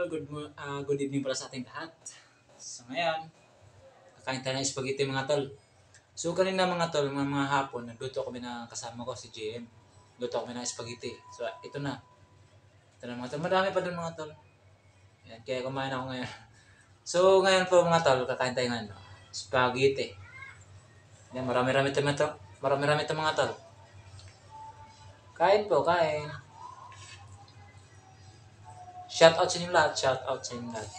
good evening pala sa ating lahat. So ngayon, kakain tayo ng spaghetti mga tol. So kanina mga tol, mga hapon, nagluto kami ng kasama ko si JM. Luto kami ng spaghetti. So ito na. Ito na mga tol. Marami pa doon mga tol. Yan, kaya kumain ako ngayon. So ngayon po mga tol, kakain tayo ng spaghetti. Yan, marami-rami ito mga tol. Marami-rami ito mga tol. Kain po, kain. Shout out sa inyo lahat, shout out sa inyo lahat.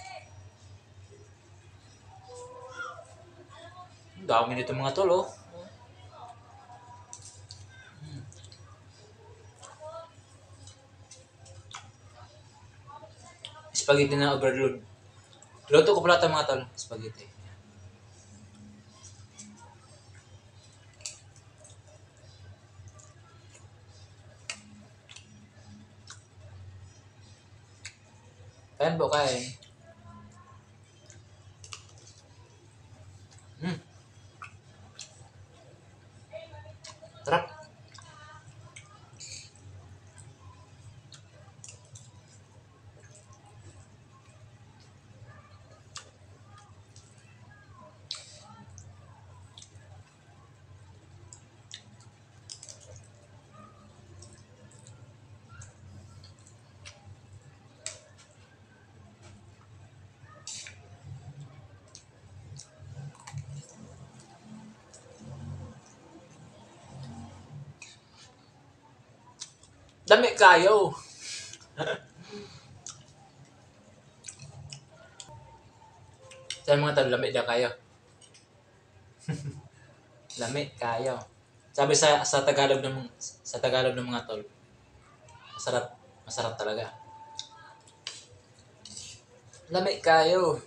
Ang dami nito mga tol, oh. Spaghetti na overload. Luto ko pala ito mga tol, spaghetti. Kain po, kain. Sarap. Dami kayo. Sa mga tol, lami na kayo. Lami kayo. Sabi sa Tagalog ng mga tol. Masarap talaga. Lami kayo.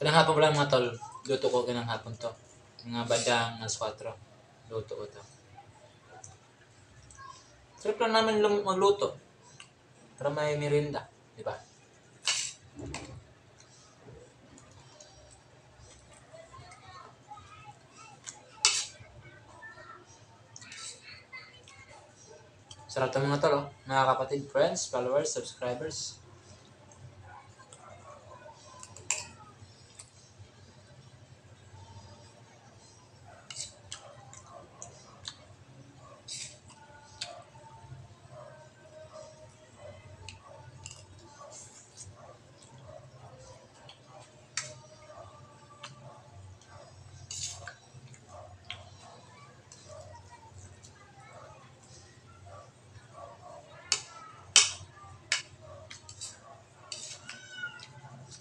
Kanang hapon pala mga tol, luto ko kanang hapon to. Mga bandang alas 4. Luto ko to. Sarap lang namin magluto. Para may merienda, di ba? Sarap to mga tol, oh. Mga kapatid, friends, followers, subscribers.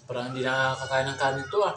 Parang hindi nakakakain ng kanin to, ah.